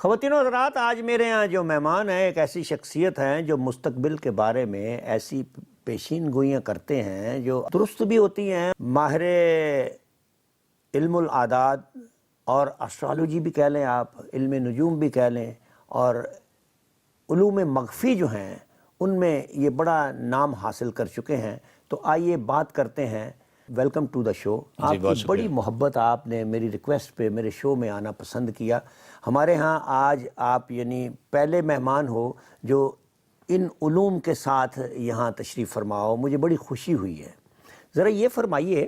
خواتین و حضرات، آج میرے یہاں جو مہمان ہیں ایک ایسی شخصیت ہیں جو مستقبل کے بارے میں ایسی پیشین گوئیاں کرتے ہیں جو درست بھی ہوتی ہیں۔ ماہر علم العادات اور اسٹرالوجی بھی کہہ لیں، آپ علم نجوم بھی کہہ لیں، اور علوم مخفی جو ہیں ان میں یہ بڑا نام حاصل کر چکے ہیں۔ تو آئیے بات کرتے ہیں۔ ویلکم ٹو دا شو۔ آپ کی بڑی محبت، آپ نے میری ریکویسٹ پہ میرے شو میں آنا پسند کیا۔ ہمارے ہاں آج آپ یعنی پہلے مہمان ہو جو ان علوم کے ساتھ یہاں تشریف فرما ہو، مجھے بڑی خوشی ہوئی ہے۔ ذرا یہ فرمائیے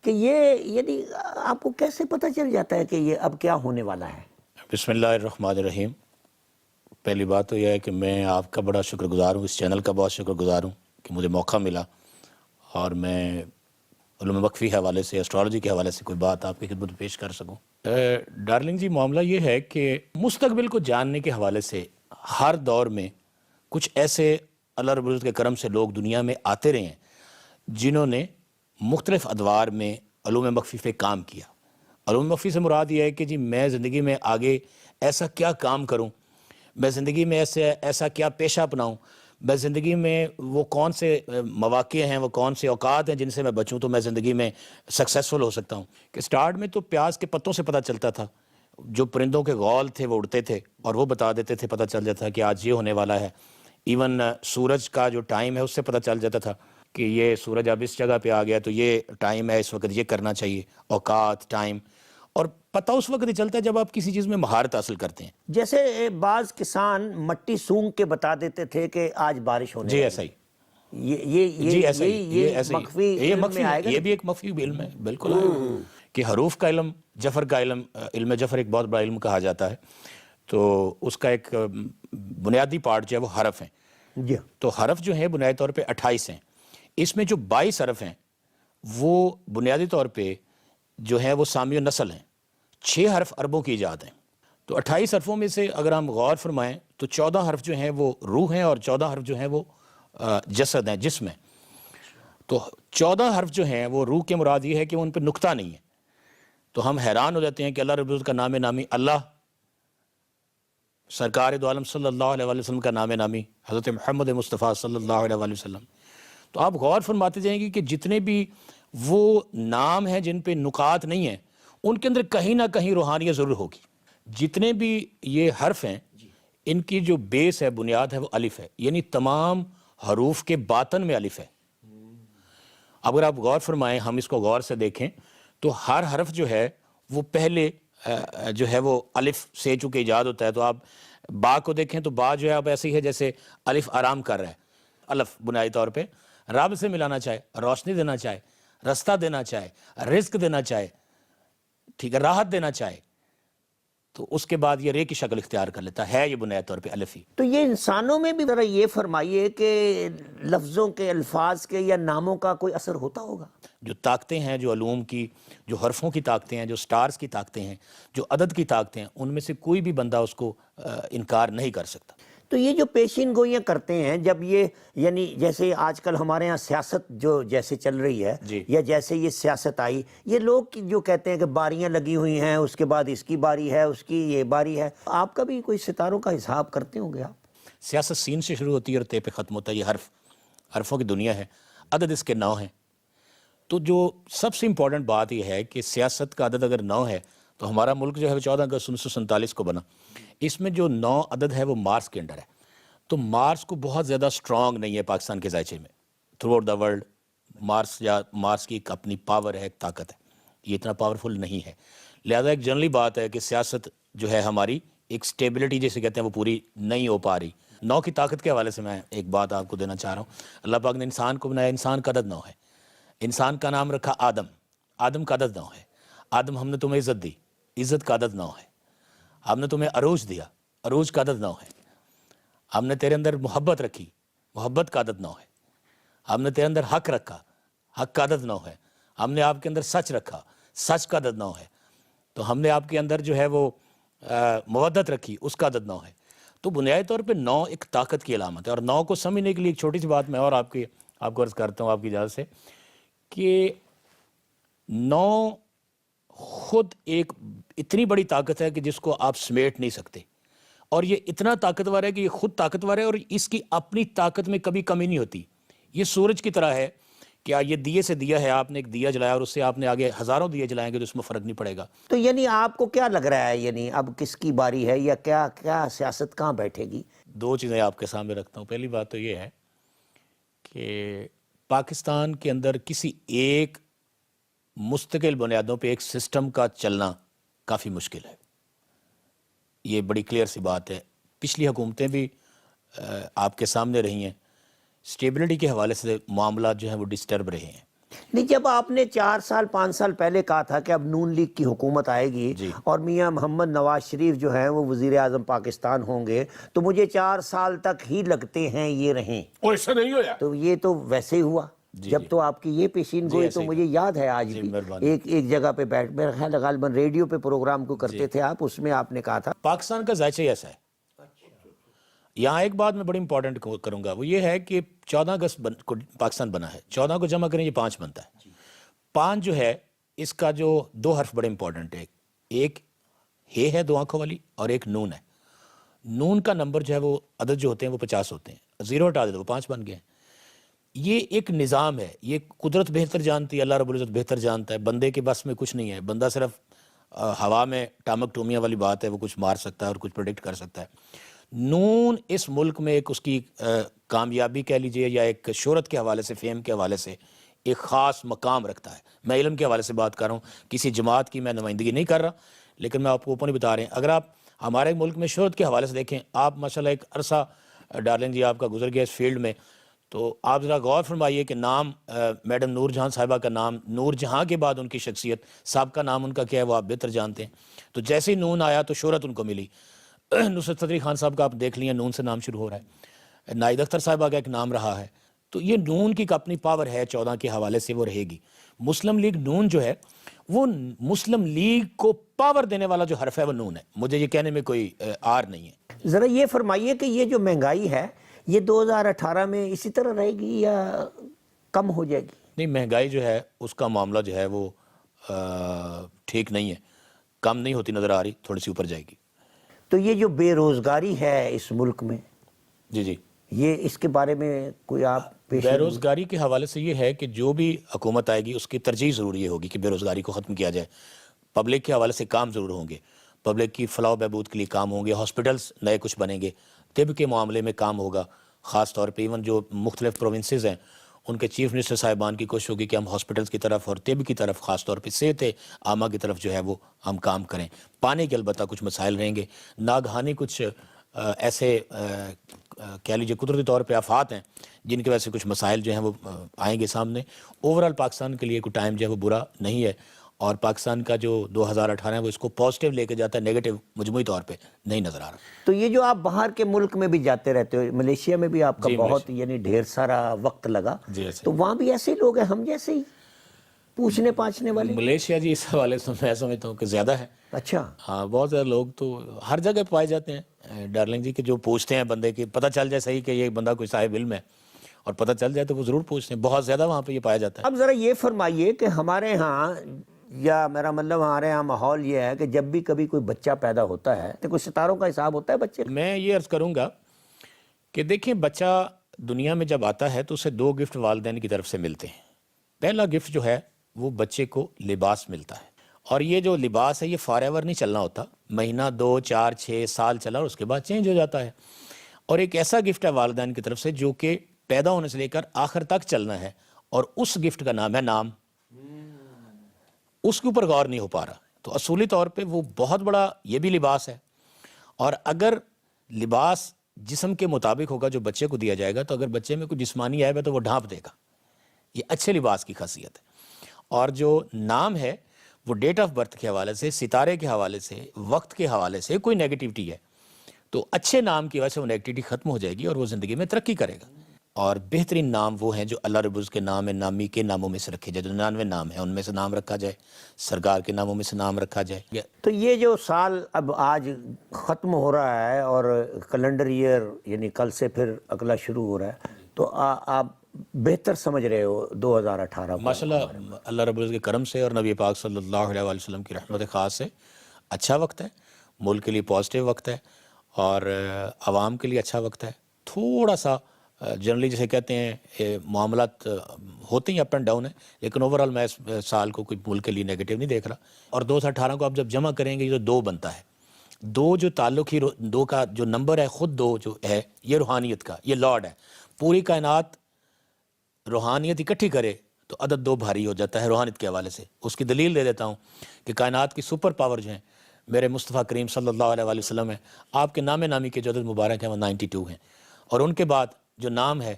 کہ یہ یعنی آپ کو کیسے پتہ چل جاتا ہے کہ یہ اب کیا ہونے والا ہے؟ بسم اللہ الرحمن الرحیم۔ پہلی بات تو یہ ہے کہ میں آپ کا بڑا شکر گزار ہوں، اس چینل کا بہت شکر گزار ہوں کہ مجھے موقع ملا اور میں علوم مخفی حوالے سے، اسٹرالوجی کے حوالے سے کوئی بات آپ کی خدمت پیش کر سکوں۔ ڈارلنگ جی، معاملہ یہ ہے کہ مستقبل کو جاننے کے حوالے سے ہر دور میں کچھ ایسے اللہ رب العزت کے کرم سے لوگ دنیا میں آتے رہے ہیں جنہوں نے مختلف ادوار میں علوم مخفی پہ کام کیا۔ علوم مخفی سے مراد یہ ہے کہ جی میں زندگی میں آگے ایسا کیا کام کروں، میں زندگی میں ایسا کیا پیشہ اپناؤں، میں زندگی میں وہ کون سے مواقع ہیں، وہ کون سے اوقات ہیں جن سے میں بچوں تو میں زندگی میں سکسیسفل ہو سکتا ہوں۔ کہ سٹارٹ میں تو پیاز کے پتوں سے پتہ چلتا تھا، جو پرندوں کے غول تھے وہ اڑتے تھے اور وہ بتا دیتے تھے، پتہ چل جاتا تھا کہ آج یہ ہونے والا ہے۔ ایون سورج کا جو ٹائم ہے اس سے پتہ چل جاتا تھا کہ یہ سورج اب اس جگہ پہ آ گیا تو یہ ٹائم ہے، اس وقت یہ کرنا چاہیے، اوقات، ٹائم۔ اور پتہ اس وقت ہی چلتا ہے جب آپ کسی چیز میں مہارت حاصل کرتے ہیں۔ جیسے بعض کسان مٹی سونگ کے بتا دیتے تھے کہ آج بارش ہونے جی ایسا ہی، یہ مخفی علم میں آئے گا۔ یہ بھی ایک مخفی علم ہے، بالکل ہے کہ حروف کا علم، جفر کا علم، علم جفر ایک بہت بڑا علم کہا جاتا ہے۔ تو اس کا ایک بنیادی پارٹ جو ہے وہ حرف ہیں۔ جی، تو حرف جو ہیں بنیادی طور پہ 28 ہیں۔ اس میں جو 22 حرف ہیں وہ بنیادی طور پہ جو ہیں وہ سامی و نسل ہیں۔ 6 حرف عربوں کی ایجاد ہیں۔ تو 28 حرفوں میں سے اگر ہم غور فرمائیں تو 14 حرف جو ہیں وہ روح ہیں اور 14 حرف جو ہیں وہ جسد ہیں، جسم ہیں۔ تو 14 حرف جو ہیں وہ روح کے مراد یہ ہے کہ ان پہ نقطہ نہیں ہے۔ تو ہم حیران ہو جاتے ہیں کہ اللہ رب العزت کا نام نامی اللہ، سرکار دو عالم صلی اللہ علیہ وآلہ وسلم کا نام نامی حضرت محمد مصطفیٰ صلی اللہ علیہ وآلہ وسلم۔ تو آپ غور فرماتے جائیں گے کہ جتنے بھی وہ نام ہیں جن پہ نکات نہیں ہیں ان کے اندر کہیں نہ کہیں روحانیت ضرور ہوگی۔ جتنے بھی یہ حرف ہیں ان کی جو بیس ہے، بنیاد ہے، وہ الف ہے، یعنی تمام حروف کے باطن میں الف ہے۔ اگر آپ غور فرمائیں، ہم اس کو غور سے دیکھیں تو ہر حرف جو ہے وہ پہلے جو ہے وہ الف سے چونکہ ایجاد ہوتا ہے۔ تو آپ با کو دیکھیں تو با جو ہے اب ایسی ہے جیسے الف آرام کر رہا ہے۔ الف بنیادی طور پہ رب سے ملانا چاہے، روشنی دینا چاہے، رستہ دینا چاہے، رزق دینا چاہے، ٹھیک ہے، راحت دینا چاہے، تو اس کے بعد یہ رے کی شکل اختیار کر لیتا ہے۔ یہ بنیادی طور پہ الف ہی۔ تو یہ انسانوں میں بھی ذرا یہ فرمائیے کہ لفظوں کے، الفاظ کے یا ناموں کا کوئی اثر ہوتا ہوگا؟ جو طاقتیں ہیں، جو علوم کی، جو حرفوں کی طاقتیں ہیں، جو سٹارز کی طاقتیں ہیں، جو عدد کی طاقتیں ہیں، ان میں سے کوئی بھی بندہ اس کو انکار نہیں کر سکتا۔ تو یہ جو پیشین گوئیاں کرتے ہیں، جب یہ یعنی جیسے آج کل ہمارے ہاں سیاست جو جیسے چل رہی ہے، جی، یا جیسے یہ سیاست آئی، یہ لوگ جو کہتے ہیں کہ باریاں لگی ہوئی ہیں، اس کے بعد اس کی باری ہے، اس کی یہ باری ہے، آپ کا بھی کوئی ستاروں کا حساب کرتے ہوں گے آپ؟ سیاست سین سے شروع ہوتی ہے اور تے پہ ختم ہوتا ہے۔ یہ حرفوں کی دنیا ہے، عدد اس کے 9 ہیں۔ تو جو سب سے امپورٹنٹ بات یہ ہے کہ سیاست کا عدد اگر 9 ہے تو ہمارا ملک جو ہے 14 اگست 1947 کو بنا۔ اس میں جو 9 عدد ہے وہ مارس کے انڈر ہے۔ تو مارس کو بہت زیادہ سٹرونگ نہیں ہے پاکستان کے ذائچے میں۔ تھرو آؤٹ دا ورلڈ مارس کی ایک اپنی پاور ہے، ایک طاقت ہے، یہ اتنا پاورفل نہیں ہے۔ لہذا ایک جنرلی بات ہے کہ سیاست جو ہے ہماری ایک سٹیبلٹی جیسے کہتے ہیں وہ پوری نہیں ہو پا رہی۔ 9 کی طاقت کے حوالے سے میں ایک بات آپ کو دینا چاہ رہا ہوں۔ اللہ پاک نے انسان کو بنایا، انسان کا عدد 9 ہے۔ انسان کا نام رکھا آدم، آدم کا عدد 9 ہے۔ آدم ہم نے تمہیں عزت دی، عزت کا عدد 9 ہے۔ ہم نے تمہیں عروج دیا، عروج کا عدد 9 ہے۔ ہم نے تیرے اندر محبت رکھی، محبت کا عدد 9 ہے۔ ہم نے تیرے اندر حق رکھا، حق کا عدد 9 ہے۔ ہم نے آپ کے اندر سچ رکھا، سچ کا عدد 9 ہے۔ تو ہم نے آپ کے اندر جو ہے وہ مودت رکھی، اس کا عدد 9 ہے۔ تو بنیادی طور پہ 9 ایک طاقت کی علامت ہے۔ اور 9 کو سمجھنے کے لیے ایک چھوٹی سی بات میں اور آپ کو عرض کرتا ہوں آپ کی اجازت سے، کہ 9 خود ایک اتنی بڑی طاقت ہے کہ جس کو آپ سمیٹ نہیں سکتے۔ اور یہ اتنا طاقتور ہے کہ یہ خود طاقتور ہے اور اس کی اپنی طاقت میں کبھی کمی نہیں ہوتی. یہ سورج کی طرح ہے کہ یہ دیے سے دیا ہے, آپ نے ایک دیا جلایا اور اس سے آپ نے آگے ہزاروں دیے جلائیں گے تو اس میں فرق نہیں پڑے گا. تو یعنی آپ کو کیا لگ رہا ہے, یعنی اب کس کی باری ہے یا کیا سیاست کہاں بیٹھے گی؟ دو چیزیں آپ کے سامنے رکھتا ہوں. پہلی بات تو یہ ہے کہ پاکستان کے اندر کسی ایک مستقل بنیادوں پہ ایک سسٹم کا چلنا کافی مشکل ہے. یہ بڑی کلیئر سی بات ہے. پچھلی حکومتیں بھی آپ کے سامنے رہی ہیں, سٹیبلٹی کے حوالے سے معاملات جو ہیں وہ ڈسٹرب رہے ہیں. نہیں, جب آپ نے 4 سال 5 سال پہلے کہا تھا کہ اب نون لیگ کی حکومت آئے گی اور میاں محمد نواز شریف جو ہیں وہ وزیر اعظم پاکستان ہوں گے, تو مجھے 4 سال تک ہی لگتے ہیں یہ رہیں. ایسا نہیں ہوا. تو یہ تو ویسے ہی ہوا. جب تو آپ کی یہ پیشین گوئی تو مجھے یاد ہے آج بھی, ایک جگہ پہ بیٹھ, میرا خیال ہے غالباً ریڈیو پہ پروگرام کو کرتے تھے آپ, اس میں آپ نے کہا تھا پاکستان کا ذائچہ ہی ایسا ہے. یہاں ایک بات میں بڑی امپورٹنٹ کروں گا, وہ یہ ہے کہ 14 اگست کو پاکستان بنا ہے. 14 کو جمع کریں یہ 5 بنتا ہے. 5 جو ہے اس کا جو 2 حرف بڑے امپورٹنٹ ہے, ایک ہے 2 آنکھوں والی اور ایک نون ہے. نون کا نمبر جو ہے وہ عدد جو ہوتے ہیں وہ 50 ہوتے ہیں, 0 ہٹا دے تو وہ 5 بن گئے ہیں. یہ ایک نظام ہے, یہ قدرت بہتر جانتی ہے, اللہ رب العزت بہتر جانتا ہے. بندے کے بس میں کچھ نہیں ہے. بندہ صرف ہوا میں ٹامک ٹومیاں والی بات ہے, وہ کچھ مار سکتا ہے اور کچھ پریڈکٹ کر سکتا ہے. نون اس ملک میں ایک اس کی کامیابی کہہ لیجئے یا ایک شہرت کے حوالے سے, فیم کے حوالے سے ایک خاص مقام رکھتا ہے. میں علم کے حوالے سے بات کر رہا ہوں, کسی جماعت کی میں نمائندگی نہیں کر رہا, لیکن میں آپ کو اوپن بتا رہے ہیں. اگر آپ ہمارے ملک میں شہرت کے حوالے سے دیکھیں, آپ ماشاءاللہ ایک عرصہ ڈارلنگ جی آپ کا گزر گیا اس فیلڈ میں, تو آپ ذرا غور فرمائیے کہ نام میڈم نور جہاں صاحبہ کا نام, نور جہاں کے بعد ان کی شخصیت, سابقہ نام ان کا کیا ہے وہ آپ بہتر جانتے ہیں. تو جیسے ہی نون آیا تو شہرت ان کو ملی. نصرت فتح خان صاحب کا آپ دیکھ لیں, نون سے نام شروع ہو رہا ہے. نائد اختر صاحبہ کا ایک نام رہا ہے. تو یہ نون کی اپنی پاور ہے, 14 کے حوالے سے وہ رہے گی. مسلم لیگ نون جو ہے وہ مسلم لیگ کو پاور دینے والا جو حرف ہے وہ نون ہے. مجھے یہ کہنے میں کوئی آر نہیں ہے. ذرا یہ فرمائیے کہ یہ جو مہنگائی ہے یہ 2018 میں اسی طرح رہے گی یا کم ہو جائے گی؟ نہیں, مہنگائی جو ہے اس کا معاملہ جو ہے وہ ٹھیک نہیں ہے, کم نہیں ہوتی نظر آ رہی, تھوڑی سی اوپر جائے گی. تو یہ جو بے روزگاری ہے اس ملک میں, جی یہ اس کے بارے میں کوئی آپ بے روزگاری کے حوالے سے یہ ہے کہ جو بھی حکومت آئے گی اس کی ترجیح ضرور یہ ہوگی کہ بے روزگاری کو ختم کیا جائے. پبلک کے حوالے سے کام ضرور ہوں گے, پبلک کی فلاح و بہبود کے لیے کام ہوں گے, ہاسپٹلز نئے کچھ بنیں گے, طب کے معاملے میں کام ہوگا. خاص طور پہ ایون جو مختلف پروونسز ہیں ان کے چیف منسٹر صاحبان کی کوشش ہوگی کہ ہم ہاسپٹلز کی طرف اور طب کی طرف, خاص طور پہ صحت عامہ کی طرف جو ہے وہ ہم کام کریں. پانی کے البتہ کچھ مسائل رہیں گے, ناگہانی کچھ ایسے کہہ لیجیے قدرتی طور پہ آفات ہیں جن کی وجہ سے کچھ مسائل جو ہیں وہ آئیں گے سامنے. اوورال پاکستان کے لیے کوئی ٹائم جو ہے وہ برا نہیں ہے, اور پاکستان کا جو 2018 ہے وہ اس کو پازیٹیو لے کے جاتا ہے, نیگیٹو مجموعی طور پہ نہیں نظر آ رہا. تو یہ جو آپ باہر کے ملک میں بھی جاتے رہتے ہو, ملیشیا میں بھی آپ کا بہت یعنی ڈھیر سارا وقت لگا, تو وہاں بھی ایسے لوگ ہیں ہم جیسے ہی پوچھنے پاچھنے والے؟ ملیشیا جی اس حوالے سے میں سمجھتا ہوں کہ زیادہ ہے. اچھا, ہاں, بہت زیادہ لوگ تو ہر جگہ پائے جاتے ہیں ڈارلنگ جی, کہ جو پوچھتے ہیں بندے کی, پتہ چل جائے صحیح کہ یہ بندہ کوئی صاحب علم ہے اور پتہ چل جائے تو وہ ضرور پوچھتے ہیں. بہت زیادہ وہاں پہ یہ پایا جاتا ہے. اب ذرا یہ فرمائیے کہ ہمارے ہاں, یا میرا مطلب ہمارے ہاں ماحول یہ ہے کہ جب بھی کبھی کوئی بچہ پیدا ہوتا ہے تو کوئی ستاروں کا حساب ہوتا ہے بچے کا؟ میں یہ عرض کروں گا کہ دیکھیں, بچہ دنیا میں جب آتا ہے تو اسے 2 گفٹ والدین کی طرف سے ملتے ہیں. پہلا گفٹ جو ہے وہ بچے کو لباس ملتا ہے, اور یہ جو لباس ہے یہ فار ایور نہیں چلنا ہوتا, مہینہ 2 4 6 سال چلا اور اس کے بعد چینج ہو جاتا ہے. اور ایک ایسا گفٹ ہے والدین کی طرف سے جو کہ پیدا ہونے سے لے کر آخر تک چلنا ہے, اور اس گفٹ کا نام ہے نام. اس کے اوپر غور نہیں ہو پا رہا. تو اصولی طور پہ وہ بہت بڑا یہ بھی لباس ہے, اور اگر لباس جسم کے مطابق ہوگا جو بچے کو دیا جائے گا, تو اگر بچے میں کوئی جسمانی عیب ہے تو وہ ڈھانپ دے گا. یہ اچھے لباس کی خاصیت ہے. اور جو نام ہے وہ ڈیٹ آف برتھ کے حوالے سے, ستارے کے حوالے سے, وقت کے حوالے سے کوئی نیگیٹیوٹی ہے تو اچھے نام کی وجہ سے وہ نیگیٹیوٹی ختم ہو جائے گی اور وہ زندگی میں ترقی کرے گا. اور بہترین نام وہ ہیں جو اللہ رب العزت کے نام نامی کے ناموں میں سے رکھے جائے. جو 99 نام ہیں ان میں سے نام رکھا جائے, سرکار کے ناموں میں سے نام رکھا جائے. تو یہ جو سال اب آج ختم ہو رہا ہے اور کیلنڈر ایئر یعنی کل سے پھر اگلا شروع ہو رہا ہے, تو آپ بہتر سمجھ رہے ہو 2018 کو؟ ماشاءاللہ اللہ رب العزت کے کرم سے اور نبی پاک صلی اللہ علیہ وسلم کی رحمت خاص سے اچھا وقت ہے, ملک کے لیے پازیٹیو وقت ہے, اور عوام کے لیے اچھا وقت ہے. تھوڑا سا جنرلی جسے کہتے ہیں معاملات ہوتے ہیں اپ اینڈ ڈاؤن ہیں، لیکن اوورآل میں اس سال کو کوئی ملک کے لیے نیگیٹو نہیں دیکھ رہا. اور 2018 کو آپ جب جمع کریں گے یہ تو 2 بنتا ہے. 2 جو تعلق ہی 2 کا جو نمبر ہے، خود 2 جو ہے یہ روحانیت کا، یہ لارڈ ہے. پوری کائنات روحانیت اکٹھی کرے تو عدد 2 بھاری ہو جاتا ہے روحانیت کے حوالے سے. اس کی دلیل دے دیتا ہوں کہ کائنات کی سپر پاور جو ہیں میرے مصطفیٰ کریم صلی اللہ علیہ وآلہ وسلم ہیں. آپ کے نام نامی کے جو عدد مبارک ہیں وہ 92 ہیں. اور ان کے بعد جو نام ہے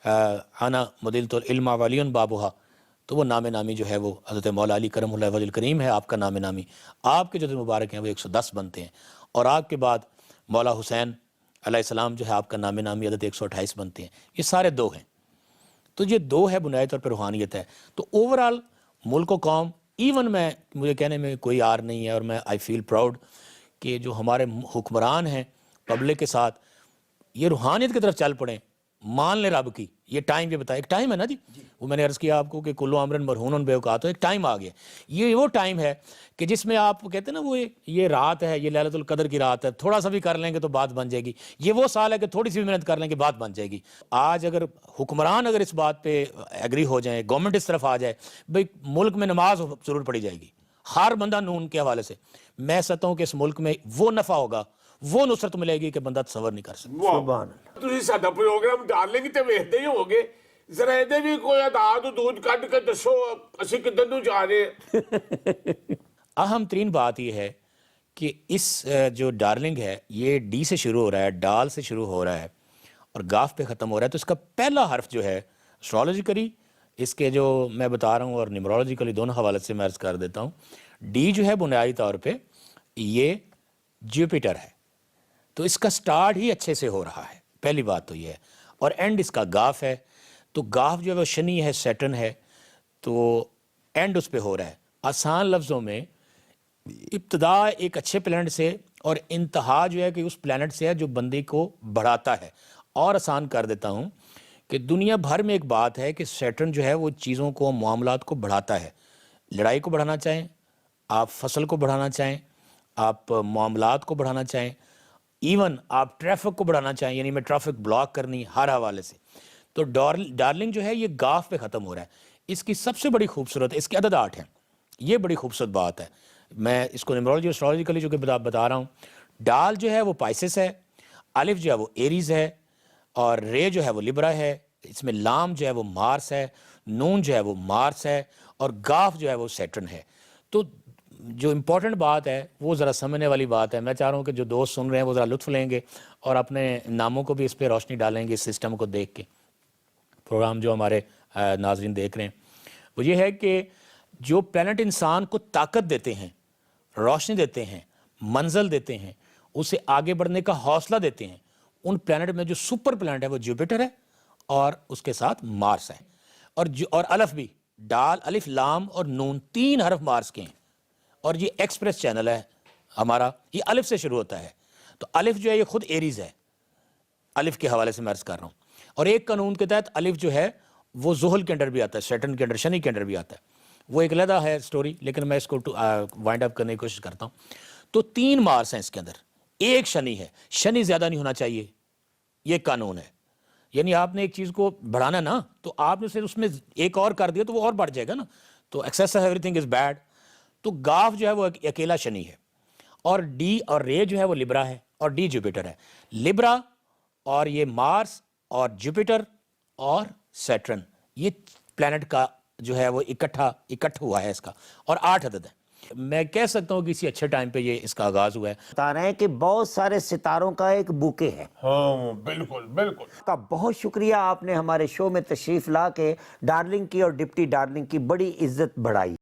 انا مدلت العلم ولی بابوہا، تو وہ نام نامی جو ہے وہ حضرت مولا علی کرم اللہ وجہ الکریم ہے آپ کا نام نامی. آپ کے جو عدد مبارک ہیں وہ 110 بنتے ہیں. اور آپ کے بعد مولا حسین علیہ السلام جو ہے آپ کا نام نامی عدد 128 بنتے ہیں. یہ سارے 2 ہیں. تو یہ 2 ہے بنیادی طور پر روحانیت ہے. تو اوورآل ملک و قوم، ایون مجھے کہنے میں کوئی آر نہیں ہے، اور میں آئی فیل پراؤڈ کہ جو ہمارے حکمران ہیں پبلک کے ساتھ یہ روحانیت کی طرف چل پڑیں، مان لیں رب کی. یہ ٹائم یہ بتایا ایک ٹائم ہے نا جی، وہ میں نے عرض کیا آپ کو کہ کلو امرن مرہون بے اوقات، ایک ٹائم آ گیا. یہ وہ ٹائم ہے کہ جس میں آپ کہتے ہیں نا وہ یہ رات ہے، یہ لیلۃ القدر کی رات ہے، تھوڑا سا بھی کر لیں گے تو بات بن جائے گی. یہ وہ سال ہے کہ تھوڑی سی بھی محنت کر لیں گے بات بن جائے گی. آج اگر حکمران اگر اس بات پہ ایگری ہو جائیں، گورنمنٹ اس طرف آ جائے، بھئی ملک میں نماز ضرور پڑھی جائے گی ہر بندہ نون کے حوالے سے. میں سمجھتا ہوں کہ اس ملک میں وہ نفع ہوگا، وہ نصرت ملے گی کہ بندہ تصور نہیں کر سکتا. سبحان اللہ. ਤੁਸੀਂ ਸਾਡਾ ਪ੍ਰੋਗਰਾਮ ਡਾਰਲਿੰਗ ਤੇ ਵੇਖਦੇ ਹੀ ਹੋਗੇ, ਜ਼ਰਾ ਇਹਦੇ ਵੀ ਕੋਈ ਆਦਾਤ ਦੂਦ ਕੱਢ ਕੇ ਦੱਸੋ ਅਸੀਂ ਕਿੱਧਰ ਨੂੰ ਜਾ ਰਹੇ ਹਾਂ. اہم ترین بات یہ ہے کہ اس جو ڈارلنگ ہے یہ ڈی سے شروع ہو رہا ہے، ڈال سے شروع ہو رہا ہے اور گاف پہ ختم ہو رہا ہے. تو اس کا پہلا حرف جو ہے اسٹرالوجیکلی اس کے جو میں بتا رہا ہوں اور نیمرولوجیکلی دونوں حوالے سے میں عرض کر دیتا ہوں. ڈی جو ہے بنیادی طور پہ یہ جوپیٹر ہے، تو اس کا سٹارٹ ہی اچھے سے ہو رہا ہے. پہلی بات تو یہ ہے. اور اینڈ اس کا گاف ہے، تو گاف جو ہے وہ شنی ہے، سیٹرن ہے، تو اینڈ اس پہ ہو رہا ہے. آسان لفظوں میں ابتدا ایک اچھے پلانٹ سے اور انتہا جو ہے کہ اس پلانٹ سے ہے جو بندے کو بڑھاتا ہے. اور آسان کر دیتا ہوں کہ دنیا بھر میں ایک بات ہے کہ سیٹرن جو ہے وہ چیزوں کو، معاملات کو بڑھاتا ہے. لڑائی کو بڑھانا چاہیں آپ، فصل کو بڑھانا چاہیں آپ، معاملات کو بڑھانا چاہیں، ایون آپ ٹریفک کو بڑھانا چاہیں، یعنی میں ٹریفک بلاک کرنی ہر حوالے سے. تو ڈارلنگ جو ہے یہ گاف پہ ختم ہو رہا ہے. اس کی سب سے بڑی خوبصورت، اس کے عدد 8 ہیں، یہ بڑی خوبصورت بات ہے. میں اس کو نیمرولوجی اور اسٹرالوجیکلی جو کہ بتا رہا ہوں. ڈال جو ہے وہ پائسس ہے، الف جو ہے وہ ایریز ہے، اور رے جو ہے وہ لبرا ہے. اس میں لام جو ہے وہ مارس ہے، نون جو ہے وہ مارس ہے، اور گاف جو ہے وہ سیٹرن ہے. تو جو امپورٹنٹ بات ہے وہ ذرا سمجھنے والی بات ہے. میں چاہ رہا ہوں کہ جو دوست سن رہے ہیں وہ ذرا لطف لیں گے اور اپنے ناموں کو بھی اس پہ روشنی ڈالیں گے. اس سسٹم کو دیکھ کے پروگرام جو ہمارے ناظرین دیکھ رہے ہیں وہ یہ ہے کہ جو پلانٹ انسان کو طاقت دیتے ہیں، روشنی دیتے ہیں، منزل دیتے ہیں، اسے آگے بڑھنے کا حوصلہ دیتے ہیں، ان پلانٹ میں جو سپر پلانٹ ہے وہ جوپیٹر ہے اور اس کے ساتھ مارس ہے. اور الف بھی، ڈال، الف، لام اور نون 3 حرف مارس کے ہیں. اور یہ ایکسپریس چینل ہے ہمارا، یہ الف سے شروع ہوتا ہے. تو الف جو ہے یہ خود ایریز ہے، الف کے حوالے سے میں عرض کر رہا ہوں. اور ایک قانون کے تحت الف جو ہے وہ زحل کے اندر بھی آتا ہے، سیٹرن کے اندر، شنی کے اندر بھی آتا ہے. وہ ایک علیحدہ ہے سٹوری، لیکن میں اس کو وائنڈ اپ کرنے کی کوشش کرتا ہوں. تو 3 مارس ہیں اس کے اندر، ایک شنی ہے. شنی زیادہ نہیں ہونا چاہیے، یہ قانون ہے. یعنی آپ نے ایک چیز کو بڑھانا نا، تو آپ نے اس میں ایک اور کر دیا تو وہ اور بڑھ جائے گا نا. تو access of every thing is bad. تو گاف جو ہے وہ اکیلا شنی ہے، اور ڈی اور رے جو ہے وہ لبرا ہے، اور ڈی جوپیٹر ہے. لبرا اور یہ مارس اور جوپیٹر اور سیٹرن، یہ پلانٹ کا جو ہے وہ اکٹھ ہوا ہے اس کا. اور 8 عدد ہے. میں کہہ سکتا ہوں کہ اسی اچھے ٹائم پہ یہ اس کا آغاز ہوا ہے. بتا رہے ہیں کہ بہت سارے ستاروں کا ایک بوکے ہے. ہاں بالکل بالکل. کا بہت شکریہ، آپ نے ہمارے شو میں تشریف لا کے ڈارلنگ کی اور ڈپٹی ڈارلنگ کی بڑی عزت بڑھائی.